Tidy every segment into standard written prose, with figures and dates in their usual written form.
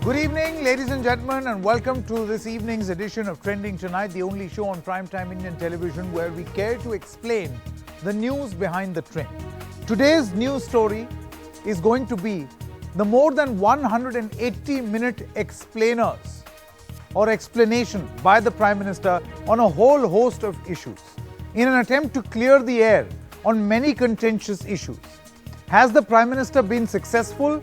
Good evening, ladies and gentlemen, and welcome to this evening's edition of Trending Tonight, the only show on primetime Indian television where we care to explain the news behind the trend. Today's news story is going to be the more than 180-minute explainers or explanation by the Prime Minister on a whole host of issues in an attempt to clear the air on many contentious issues. Has the Prime Minister been successful,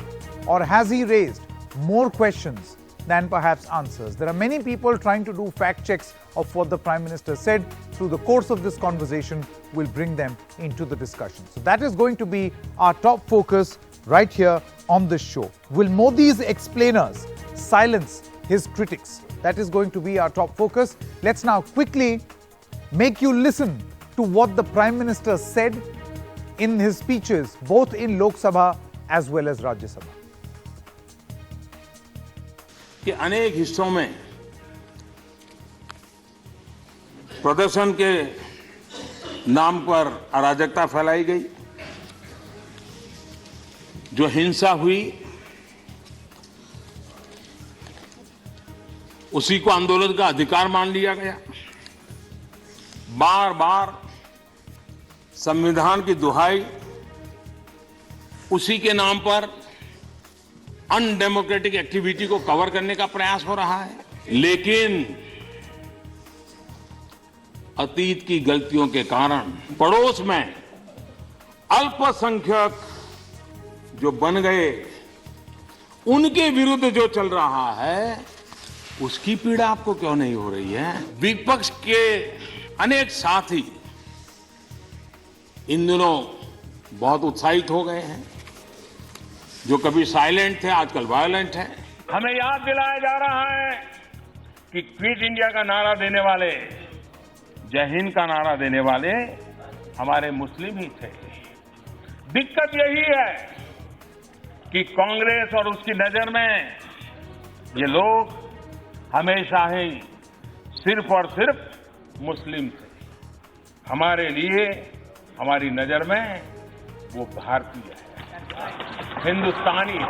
or has he raised more questions than perhaps answers? There are many people trying to do fact checks of what the Prime Minister said. Through the course of this conversation, we'll bring them into the discussion. So that is going to be our top focus right here on this show. Will Modi's explainers silence his critics? That is going to be our top focus. Let's now quickly make you listen to what the Prime Minister said in his speeches, both in Lok Sabha as well as Rajya Sabha. कि अनेक हिस्सों में प्रदर्शन के नाम पर अराजकता फैलाई गई, जो हिंसा हुई उसी को आंदोलन का अधिकार मान लिया गया। बार बार संविधान की दुहाई उसी के नाम पर अनडेमोक्रेटिक एक्टिविटी को कवर करने का प्रयास हो रहा है। लेकिन अतीत की गलतियों के कारण पड़ोस में अल्पसंख्यक जो बन गए, उनके विरुद्ध जो चल रहा है उसकी पीड़ा आपको क्यों नहीं हो रही है? विपक्ष के अनेक साथी इन दिनों बहुत उत्साहित हो गए हैं। जो कभी साइलेंट थे आजकल वायलेंट हैं। हमें याद दिलाया जा रहा है कि क्विट इंडिया का नारा देने वाले, जय हिंद का नारा देने वाले हमारे मुस्लिम ही थे। दिक्कत यही है कि कांग्रेस और उसकी नजर में ये लोग हमेशा ही सिर्फ और सिर्फ मुस्लिम थे। हमारे लिए, हमारी नजर में वो भारतीय है, हिंदुस्तानी है।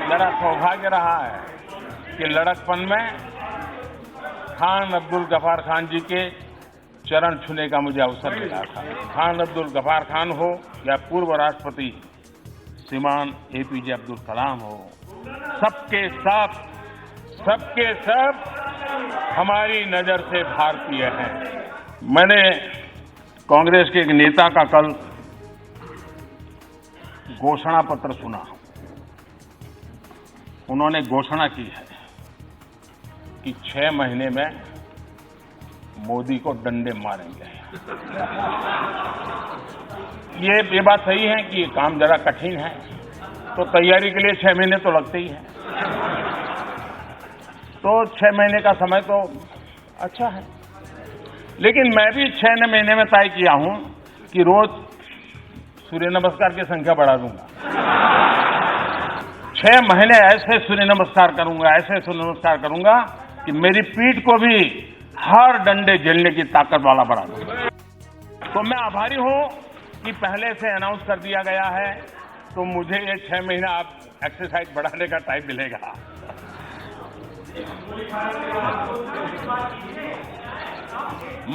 मेरा सौभाग्य रहा है कि लड़कपन में खान अब्दुल गफार खान जी के चरण छूने का मुझे अवसर मिला था। खान अब्दुल गफार खान हो या पूर्व राष्ट्रपति श्रीमान एपीजे अब्दुल कलाम हो, सबके सब हमारी नजर से भारतीय हैं। मैंने कांग्रेस के एक नेता का कल घोषणा पत्र सुना। उन्होंने घोषणा की है कि 6 महीने में मोदी को डंडे मारेंगे। ये बात सही है कि ये काम जरा कठिन है, तो तैयारी के लिए 6 महीने तो लगते ही हैं। तो 6 महीने का समय तो अच्छा है, लेकिन मैं भी 6 महीने में तय किया हूं कि रोज सूर्य नमस्कार की संख्या बढ़ा दूंगा। 6 महीने ऐसे सूर्य नमस्कार करूंगा कि मेरी पीठ को भी हर डंडे झेलने की ताकत वाला बना दूंगा। तो मैं आभारी हूं कि पहले से अनाउंस कर दिया गया है, तो मुझे ये 6 महीना आप एक्सरसाइज बढ़ाने का टाइम मिलेगा।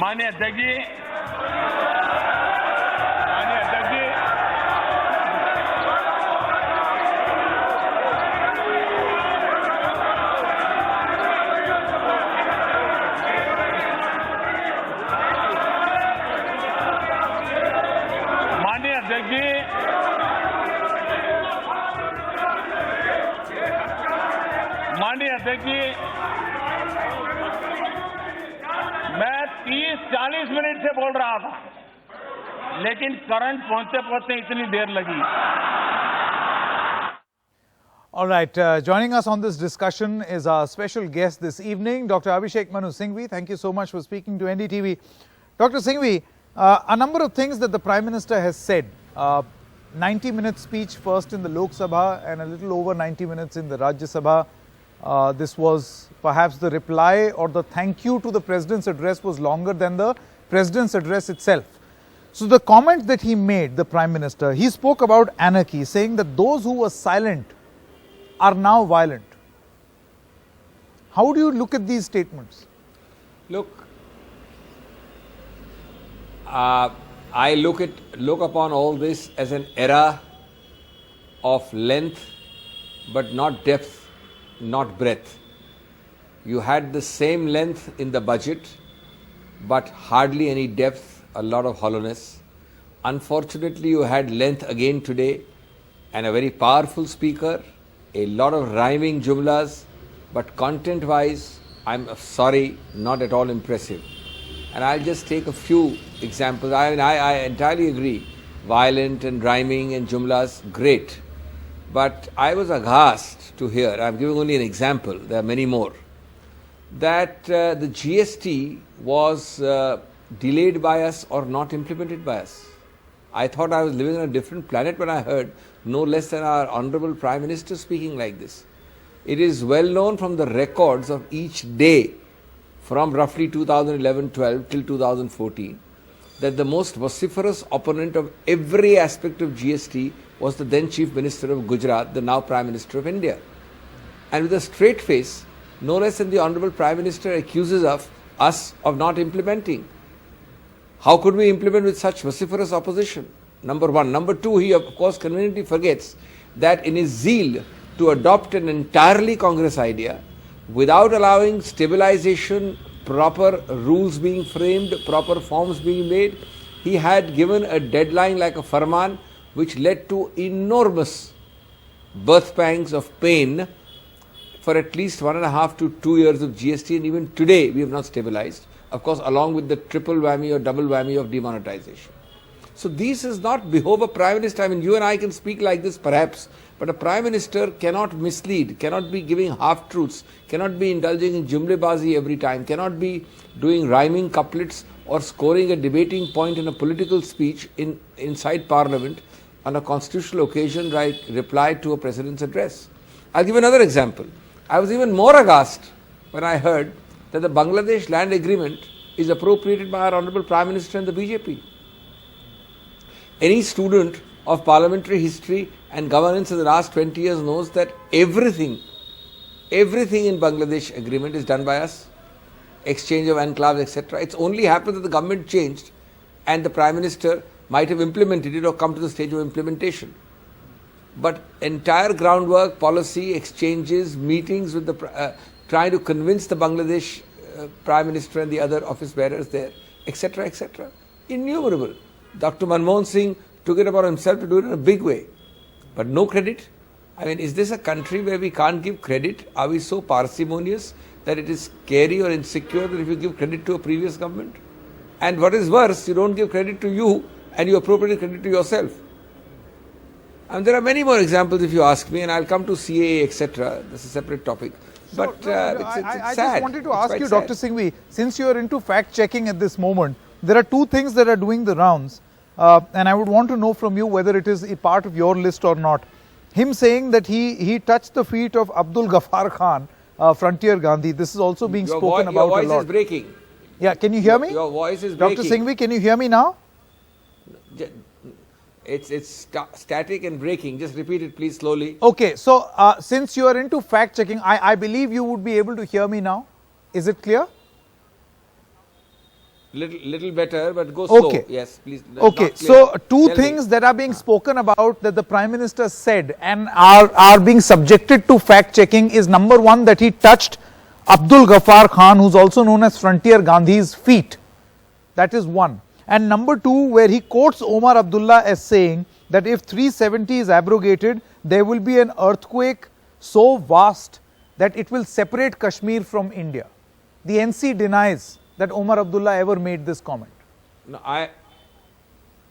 माननीय अध्यक्ष जी, मैं 30-40 मिनट से बोल रहा था, लेकिन करंट पहुंचते इतनी देर लगी। All right, joining us on this discussion is our special guest this evening, Dr. Abhishek Manu Singhvi. Thank you so much for speaking to NDTV. Dr. Singhvi, a number of things that the Prime Minister has said. 90-minute speech first in the Lok Sabha and a little over 90 minutes in the Rajya Sabha. This was perhaps the reply or the thank you to the President's address was longer than the President's address itself. So the comment that he made, the Prime Minister, he spoke about anarchy, saying that those who were silent are now violent. How do you look at these statements? Look, I look upon all this as an era of length, but not depth, not breadth. You had the same length in the budget, but hardly any depth, a lot of hollowness. Unfortunately, you had length again today, and a very powerful speaker, a lot of rhyming jumlas, but content-wise, I'm sorry, not at all impressive. And I'll just take a few examples. I entirely agree. Violent and rhyming and jumlas, great. But I was aghast to hear, I'm giving only an example, there are many more, that the GST was delayed by us or not implemented by us. I thought I was living on a different planet when I heard no less than our Honorable Prime Minister speaking like this. It is well known from the records of each day from roughly 2011-12 till 2014 that the most vociferous opponent of every aspect of GST was the then Chief Minister of Gujarat, the now Prime Minister of India. And with a straight face, no less than the Honorable Prime Minister accuses us of not implementing. How could we implement with such vociferous opposition? Number one. Number two, he of course conveniently forgets that in his zeal to adopt an entirely Congress idea, without allowing stabilization, proper rules being framed, proper forms being made, he had given a deadline like a farman, which led to enormous birth pangs of pain for at least 1.5 to 2 years of GST, and even today we have not stabilized, of course along with the triple whammy or double whammy of demonetization. So this is not behove a Prime Minister. I mean, you and I can speak like this perhaps, but a Prime Minister cannot mislead, cannot be giving half-truths, cannot be indulging in jumlebazi every time, cannot be doing rhyming couplets or scoring a debating point in a political speech inside Parliament on a constitutional occasion like reply to a President's address. I'll give another example. I was even more aghast when I heard that the Bangladesh land agreement is appropriated by our Honorable Prime Minister and the BJP. Any student of parliamentary history and governance in the last 20 years knows that everything in Bangladesh agreement is done by us, exchange of enclaves, etc. It's only happened that the government changed and the Prime Minister might have implemented it or come to the stage of implementation. But entire groundwork, policy, exchanges, meetings with the trying to convince the Bangladesh Prime Minister and the other office bearers there, etc., etc. Innumerable. Dr. Manmohan Singh took it upon himself to do it in a big way. But no credit. I mean, is this a country where we can't give credit? Are we so parsimonious that it is scary or insecure that if you give credit to a previous government? And what is worse, you don't give credit to you and you appropriate credit to yourself. And there are many more examples if you ask me, and I'll come to CAA, etc. That's a separate topic. But it's I sad. just wanted to ask you, Dr. Singhvi, since you are into fact-checking at this moment, there are two things that are doing the rounds, and I would want to know from you whether it is a part of your list or not. Him saying that he touched the feet of Abdul Ghaffar Khan, Frontier Gandhi. This is also being spoken about a lot. Your voice is breaking. Yeah, can you hear me? Your voice is breaking. Dr. Singhvi, can you hear me now? It's static and breaking. Just repeat it, please, slowly. Okay, so since you are into fact-checking, I believe you would be able to hear me now. Is it clear? Little better, but go slow. Okay. Yes, please. Okay, so two things that are being spoken about that the Prime Minister said and are being subjected to fact-checking is number one, that he touched Abdul Ghaffar Khan, who's also known as Frontier Gandhi's feet. That is one. And number two, where he quotes Omar Abdullah as saying that if 370 is abrogated, there will be an earthquake so vast that it will separate Kashmir from India. The NC denies that Omar Abdullah ever made this comment. No,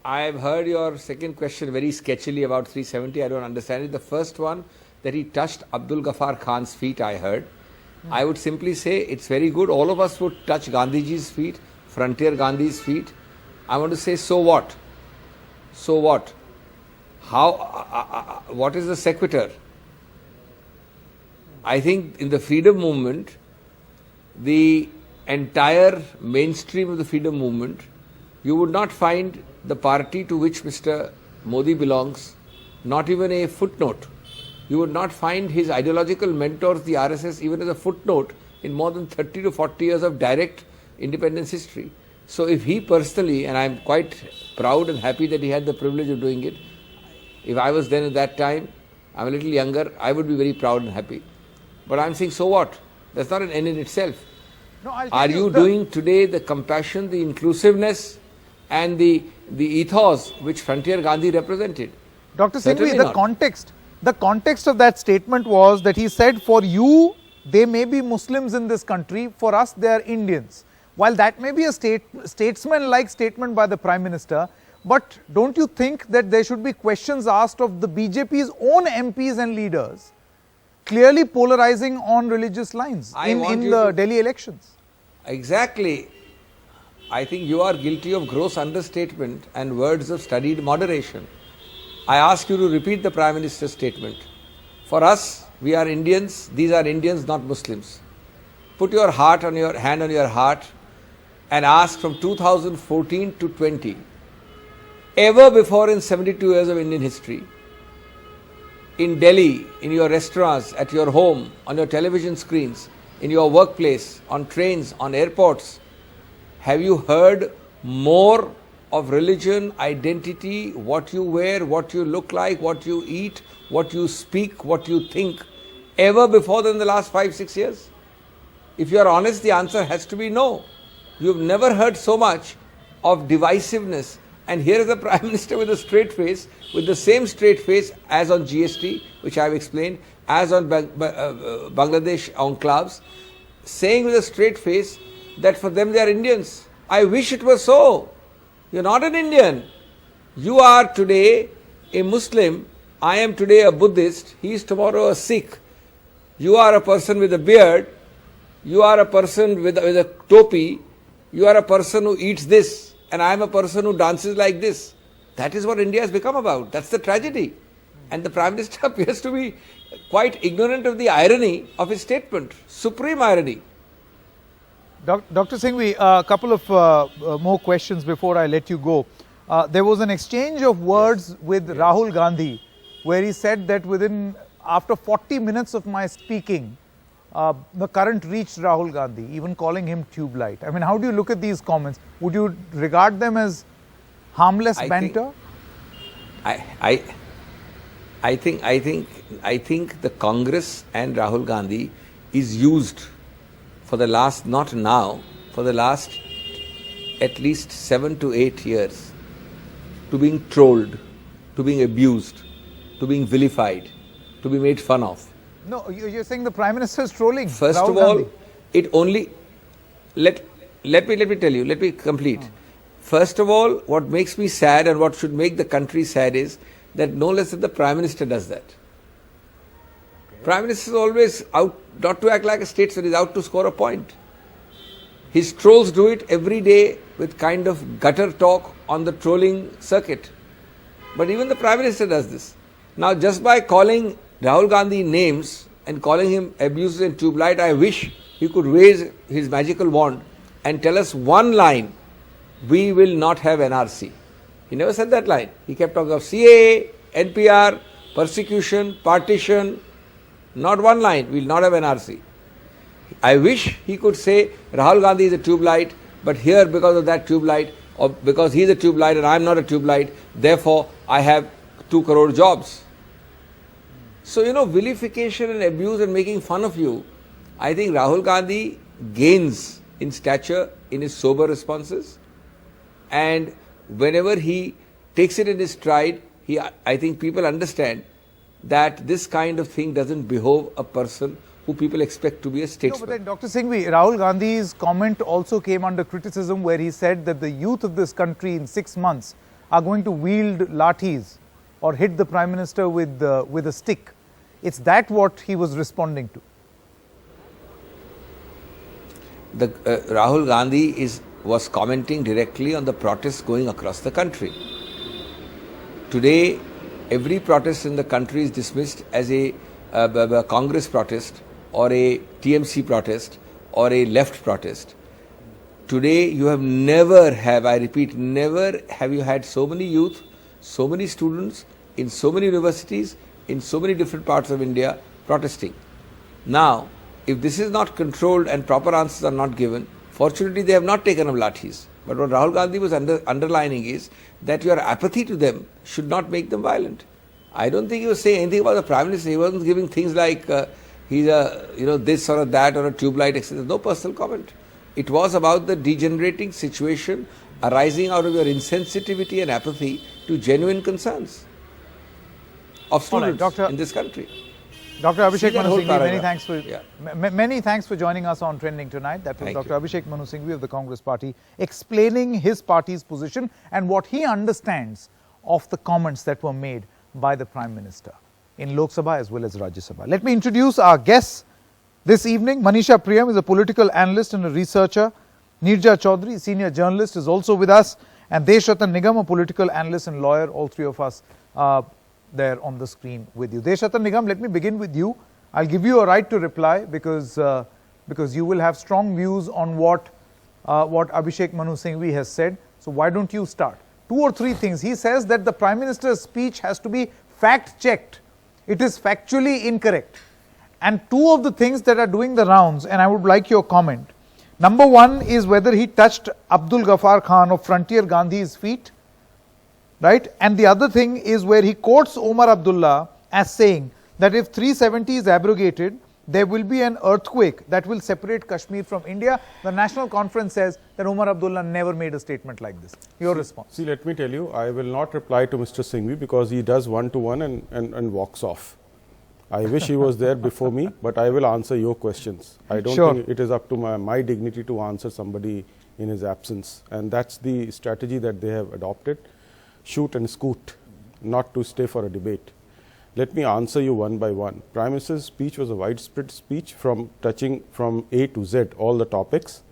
I've heard your second question very sketchily about 370. I don't understand it. The first one, that he touched Abdul Ghaffar Khan's feet, I heard. I would simply say it's very good. All of us would touch Gandhiji's feet, Frontier Gandhi's feet. I want to say, so what? So what? How? What is the sequitur? I think in the freedom movement, the entire mainstream of the freedom movement, you would not find the party to which Mr. Modi belongs, not even a footnote You would not find his ideological mentors, the RSS, even as a footnote in more than 30 to 40 years of direct independence history. So if he personally, and I'm quite proud and happy that he had the privilege of doing it, if I was then at that time, I'm a little younger, I would be very proud and happy. But I'm saying, so what? That's not an end in itself. No, I'll Are tell you doing today the compassion, the inclusiveness and the ethos which Frontier Gandhi represented? Dr. Certainly Singhvi, not. the context of that statement was that he said, for you, they may be Muslims in this country, for us, they are Indians. While that may be a statesman-like statement by the Prime Minister, but don't you think that there should be questions asked of the BJP's own MPs and leaders, clearly polarizing on religious lines in the Delhi elections? Exactly. I think you are guilty of gross understatement and words of studied moderation. I ask you to repeat the Prime Minister's statement. For us, we are Indians, these are Indians, not Muslims. Put your hand on your heart and ask from 2014 to 20, ever before in 72 years of Indian history, in Delhi, in your restaurants, at your home, on your television screens, in your workplace, on trains, on airports, have you heard more of religion, identity, what you wear, what you look like, what you eat, what you speak, what you think, ever before than the last 5-6 years? If you are honest, the answer has to be no. You have never heard so much of divisiveness. And here is the Prime Minister with a straight face, with the same straight face as on GST, which I have explained, as on Bangladesh enclaves, saying with a straight face that for them they are Indians. I wish it was so. You are not an Indian. You are today a Muslim. I am today a Buddhist. He is tomorrow a Sikh. You are a person with a beard. You are a person with a topi. You are a person who eats this. And I am a person who dances like this. That is what India has become about. That's the tragedy. And the Prime Minister appears to be quite ignorant of the irony of his statement. Supreme irony. Dr. Singhvi, a couple of more questions before I let you go. There was an exchange of words with Rahul Gandhi, where he said that after 40 minutes of my speaking, the current reached Rahul Gandhi, even calling him tube light. I mean, how do you look at these comments? Would you regard them as harmless banter? I think the Congress and Rahul Gandhi is used for the last, not now, for the last at least 7 to 8 years to being trolled, to being abused, to being vilified, to be made fun of. No, you're saying the Prime Minister is trolling. First Rahul of all, Gandhi. it only, let me tell you, let me complete. First of all, what makes me sad and what should make the country sad is that no less than the Prime Minister does that. Okay. Prime Minister is always out, not to act like a statesman, is out to score a point. His trolls do it every day with kind of gutter talk on the trolling circuit. But even the Prime Minister does this. Now, just by calling Rahul Gandhi names and calling him abuses and tube light, I wish he could raise his magical wand and tell us one line, we will not have NRC. He never said that line. He kept talking of CAA, NPR, persecution, partition, not one line, we will not have NRC. I wish he could say Rahul Gandhi is a tube light, but here because of that tube light, or because he is a tube light and I am not a tube light, therefore I have 2 crore jobs. So, vilification and abuse and making fun of you, I think Rahul Gandhi gains in stature in his sober responses, and whenever he takes it in his stride, I think people understand that this kind of thing doesn't behove a person who people expect to be a statesman. No, but then Dr. Singhvi, Rahul Gandhi's comment also came under criticism, where he said that the youth of this country in 6 months are going to wield lathis or hit the Prime Minister with a stick. It's that what he was responding to. Rahul Gandhi was commenting directly on the protests going across the country. Today, every protest in the country is dismissed as a Congress protest or a TMC protest or a left protest. Today, you have never have you had so many youth, so many students in so many universities, in so many different parts of India protesting. Now, if this is not controlled and proper answers are not given, fortunately they have not taken up lathis. But what Rahul Gandhi was underlining is that your apathy to them should not make them violent. I don't think he was saying anything about the Prime Minister. He wasn't giving things like he's a, this or a that or a tube light, etc. No personal comment. It was about the degenerating situation arising out of your insensitivity and apathy to genuine concerns of students in this country. Dr. Abhishek Manu Singhvi, many thanks for joining us on Trending Tonight. That was Dr. Abhishek Manu Singhvi of the Congress Party explaining his party's position and what he understands of the comments that were made by the Prime Minister in Lok Sabha as well as Rajya Sabha. Let me introduce our guests this evening. Manisha Priyam is a political analyst and a researcher. Neerja Chaudhary, senior journalist, is also with us. And Deshratan Nigam, a political analyst and lawyer. All three of us there on the screen with you. Deshratan Nigam, let me begin with you. I'll give you a right to reply because you will have strong views on what Abhishek Manu Singhvi has said. So why don't you start? 2 or 3 things. He says that the Prime Minister's speech has to be fact-checked. It is factually incorrect. And 2 of the things that are doing the rounds, and I would like your comment. Number 1 is whether he touched Abdul Ghaffar Khan of Frontier Gandhi's feet, right? And the other thing is where he quotes Omar Abdullah as saying that if 370 is abrogated, there will be an earthquake that will separate Kashmir from India. The National Conference says that Omar Abdullah never made a statement like this. Your response? See, let me tell you, I will not reply to Mr. Singhvi because he does one-to-one and walks off. I wish he was there before me, but I will answer your questions. I don't think it is up to my dignity to answer somebody in his absence. And that's the strategy that they have adopted. Shoot and scoot, not to stay for a debate. Let me answer you one by one. Prime Minister's speech was a widespread speech touching from A to Z, all the topics.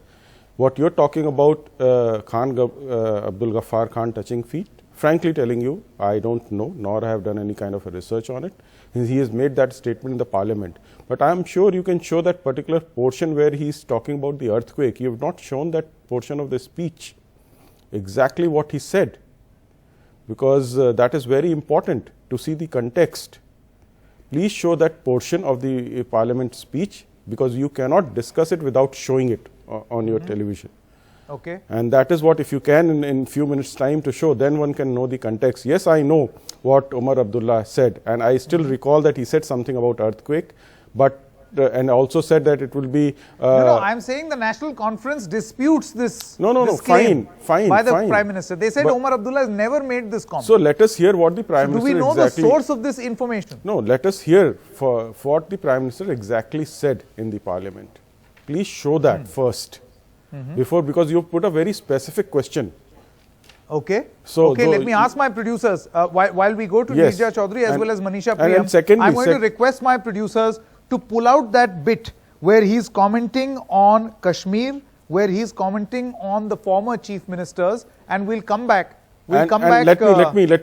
What you're talking about, Abdul Ghaffar Khan touching feet, frankly telling you, I don't know, nor have done any kind of a research on it. He has made that statement in the parliament. But I am sure you can show that particular portion where he is talking about the earthquake. You have not shown that portion of the speech, exactly what he said, because that is very important to see the context. Please show that portion of the parliament speech, because you cannot discuss it without showing it on your television. Okay. And that is what, if you can in few minutes time to show, then one can know the context. Yes, I know what Omar Abdullah said, and I still recall that he said something about earthquake, but and also said that it will be... no, I'm saying the National Conference disputes this. Fine. By the Prime Minister. They said Omar Abdullah has never made this comment. So let us hear what the Prime Minister exactly... Do we know the source of this information? No, let us hear for what the Prime Minister exactly said in the Parliament. Please show that first. Before, because you put a very specific question. Okay. So let me ask my producers, while we go to Neerja Chaudhary as well as Manisha Priyam, I'm going to request my producers to pull out that bit where he's commenting on Kashmir, where he's commenting on the former chief ministers, and we'll come back. Let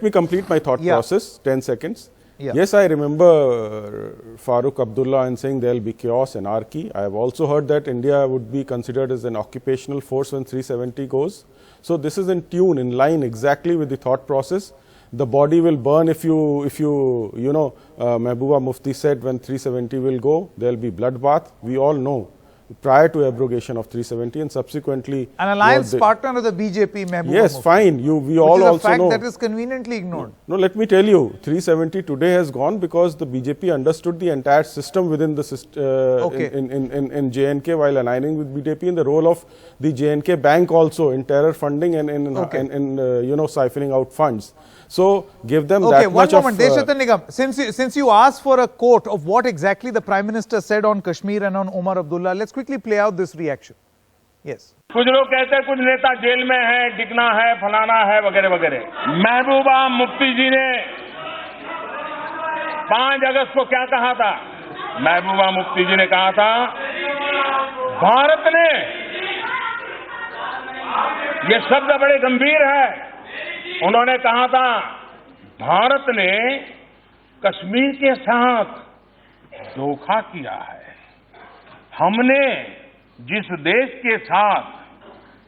me complete my thought process. 10 seconds. Yes, I remember Farooq Abdullah and saying there will be chaos, anarchy. I have also heard that India would be considered as an occupational force when 370 goes. So this is in tune, in line exactly with the thought process. The body will burn if Mehbooba Mufti said when 370 will go, there will be bloodbath. We all know prior to abrogation of 370 and subsequently... An alliance partner of the BJP, Mehbooba Yes, Mufti. Fine. We all also know. That is conveniently ignored. No, let me tell you, 370 today has gone because the BJP understood the entire system within the in J&K while aligning with BJP, in the role of the J&K bank also in terror funding and siphoning out funds. So give them that much of... Okay, one moment, Deshratan Nigam. Since you asked for a quote of what exactly the Prime Minister said on Kashmir and on Omar Abdullah, let's quickly play out this reaction. Yes. कुछ लोग कहते हैं कुछ नेता jail में हैं, डिगना है, फलाना है, वगैरह वगैरह। महबूबा मुफ्ती जी ने 5 अगस्त को क्या कहा था? महबूबा मुफ्ती जी ने कहा था, भारत ने, ये शब्द बड़े गंभीर है, उन्होंने कहा था, भारत ने कश्मीर के साथ धोखा किया है। हमने जिस देश के साथ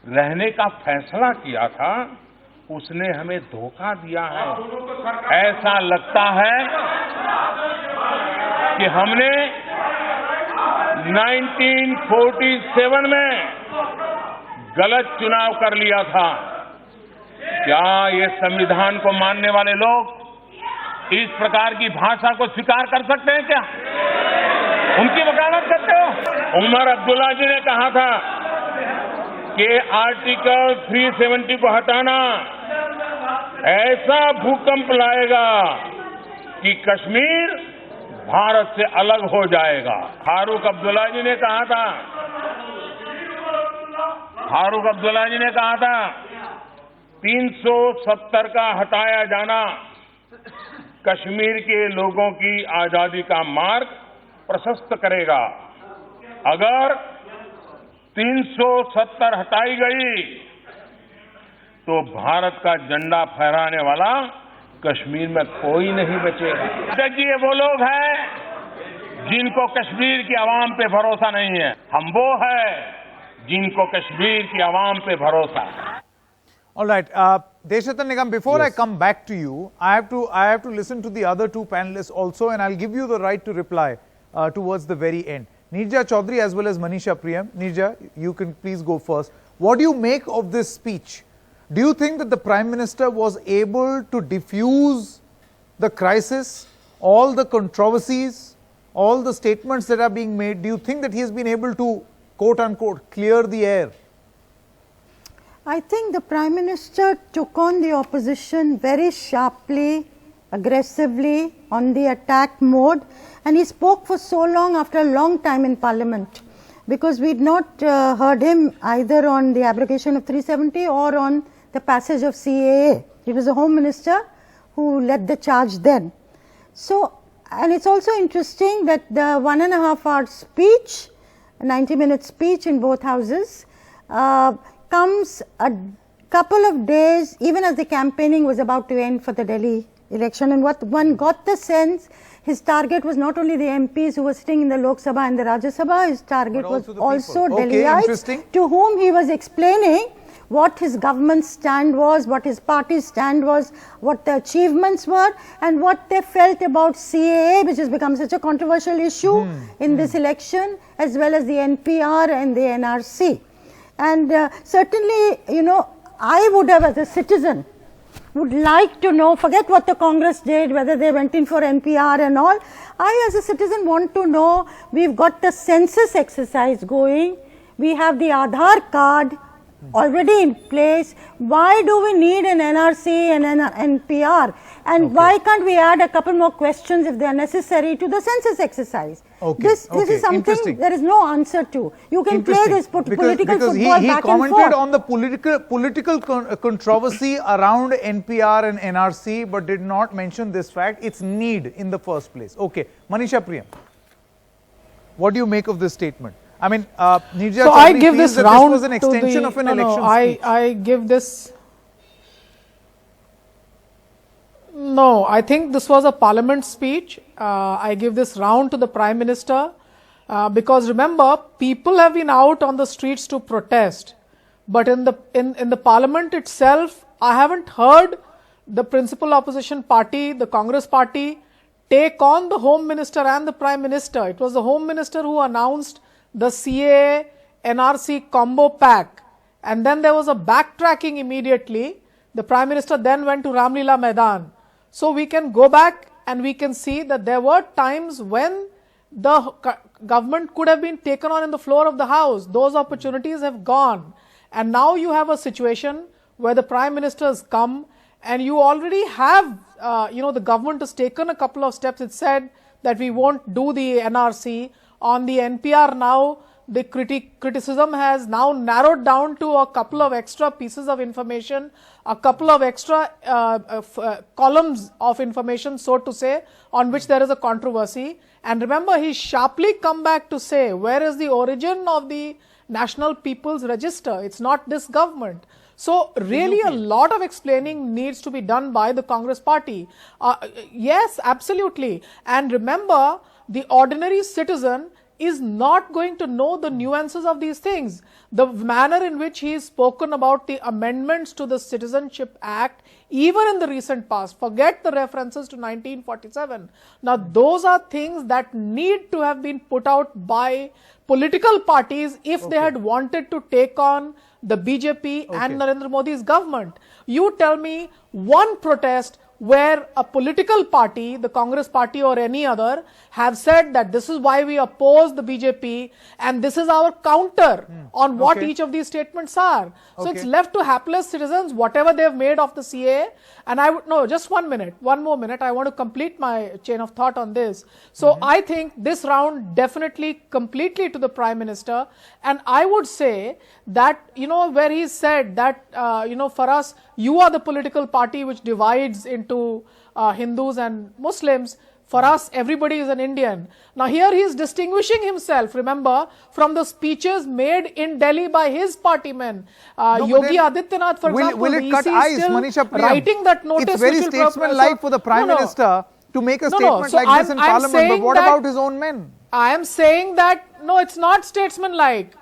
रहने का फैसला किया था, उसने हमें धोखा दिया है। ऐसा लगता है कि हमने 1947 में गलत चुनाव कर लिया था। क्या ये संविधान को मानने वाले लोग इस प्रकार की भाषा को स्वीकार कर सकते हैं क्या? उनकी वकालत करते हो? उमर अब्दुल्ला जी ने कहा था कि आर्टिकल 370 को हटाना ऐसा भूकंप लाएगा कि कश्मीर भारत से अलग हो जाएगा। फारूक अब्दुल्ला जी ने कहा था 370 का हटाया जाना कश्मीर के लोगों की आजादी का मार्ग प्रशस्त करेगा। अगर 370 हटाई गई तो भारत का झंडा फहराने वाला कश्मीर में कोई नहीं बचेगा। ये वो लोग हैं जिनको कश्मीर की आवाम पे भरोसा नहीं है। हम वो है जिनको कश्मीर की आवाम पे भरोसा है। All right, Deshathan Nigam, before I come back to you, I have to listen to the other two panelists also, and I'll give you the right to reply towards the very end. Neerja Chaudhary as well as Manisha Priyam. Neerja, you can please go first. What do you make of this speech? Do you think that the Prime Minister was able to diffuse the crisis, all the controversies, all the statements that are being made? Do you think that he has been able to, quote unquote, clear the air? I think the Prime Minister took on the opposition very sharply, aggressively, on the attack mode, and he spoke for so long after a long time in Parliament, because we had not heard him either on the abrogation of 370 or on the passage of CAA. He was the Home Minister who led the charge then. So, and it's also interesting that the 1.5-hour speech, a 90-minute speech in both houses, comes a couple of days, even as the campaigning was about to end for the Delhi election. And what one got the sense, his target was not only the MPs who were sitting in the Lok Sabha and the Rajya Sabha, his target was also Delhiites, to whom he was explaining what his government's stand was, what his party's stand was, what the achievements were, and what they felt about CAA, which has become such a controversial issue in this election, as well as the NPR and the NRC. And certainly, you know, I would have, as a citizen, would like to know, forget what the Congress did, whether they went in for NPR and all. I, as a citizen, want to know, we've got the census exercise going, we have the Aadhaar card already in place. Why do we need an NRC and an NPR? And why can't we add a couple more questions if they are necessary to the census exercise? This is something there is no answer to. You can play this political football he back and forth. commented on the political controversy around NPR and NRC, but did not mention this fact, its need in the first place. Okay, Manisha Priyam, what do you make of this statement? I mean, Neerja so I give this round was an extension of an election speech. I give this. No, I think this was a parliament speech. I give this round to the Prime Minister because remember, people have been out on the streets to protest, but in the parliament itself, I haven't heard the principal opposition party, the Congress party, take on the Home Minister and the Prime Minister. It was the Home Minister who announced the CAA NRC combo pack, and then there was a backtracking immediately. The Prime Minister then went to Ramlila Maidan. So we can go back and we can see that there were times when the government could have been taken on in the floor of the House. Those opportunities have gone, and now you have a situation where the Prime Minister has come and you already have the government has taken a couple of steps. It said that we won't do the NRC. On the NPR now, the criticism has now narrowed down to a couple of extra pieces of information, a couple of extra columns of information, so to say, on which there is a controversy. And remember, he sharply come back to say, where is the origin of the National People's Register? It's not this government. So really a lot of explaining needs to be done by the Congress party. Yes, absolutely. And remember, the ordinary citizen is not going to know the nuances of these things. The manner in which he has spoken about the amendments to the Citizenship Act, even in the recent past, forget the references to 1947. Now, those are things that need to have been put out by political parties if they had wanted to take on the BJP and Narendra Modi's government. You tell me one protest where a political party, the Congress party or any other, have said that this is why we oppose the BJP and this is our counter on what each of these statements are. So it's left to hapless citizens, whatever they've made of the CAA. And I would, no, just 1 minute, one more minute. I want to complete my chain of thought on this. So I think this round definitely completely to the Prime Minister. And I would say that, where he said that, for us, you are the political party which divides into Hindus and Muslims. For us, everybody is an Indian. Now here he is distinguishing himself, remember, from the speeches made in Delhi by his party men. Yogi Adityanath, for example, will it cut eyes, Manisha Priyam? Writing that notice. It's very statesman-like for the Prime Minister to make a statement like this in Parliament, but what about his own men? I am saying that, no, it's not statesman-like.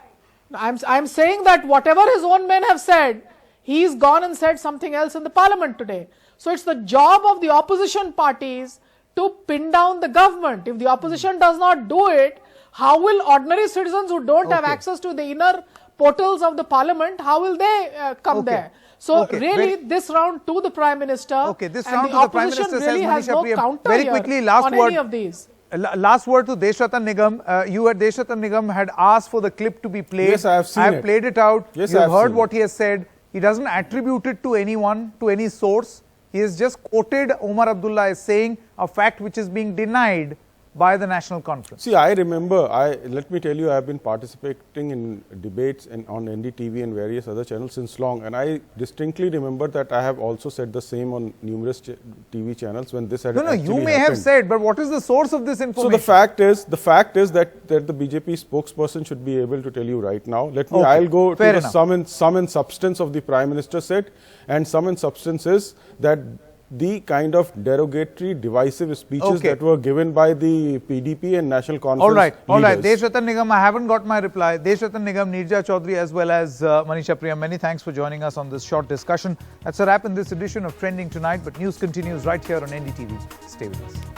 I'm saying that whatever his own men have said, he's gone and said something else in the Parliament today. So it's the job of the opposition parties to pin down the government. If the opposition does not do it, how will ordinary citizens who don't have access to the inner portals of the Parliament, how will they come there? So really, this round to the Prime Minister, this and round the to the Prime opposition Minister really says has no Manisha Priyam. counter Very here quickly, last on word. any of these. Last word to Deshratan Nigam. You at Deshratan Nigam had asked for the clip to be played. Yes, I have seen I have played it out. Yes, you I have have heard seen what he has said. He doesn't attribute it to anyone, to any source. He has just quoted Omar Abdullah as saying a fact which is being denied by the National Conference. See, I remember, let me tell you, I have been participating in debates on NDTV and various other channels since long, and I distinctly remember that I have also said the same on numerous TV channels when this had actually you may happened. have said, but what is the source of this information? So the fact is that the BJP spokesperson should be able to tell you right now. I'll go to the sum and substance of the Prime Minister said, and sum and substance is that the kind of derogatory, divisive speeches that were given by the PDP and National Conference All right. leaders. Deshratan Nigam, I haven't got my reply. Deshratan Nigam, Neerja Chaudhary as well as Manisha Priyam, many thanks for joining us on this short discussion. That's a wrap in this edition of Trending Tonight, but news continues right here on NDTV. Stay with us.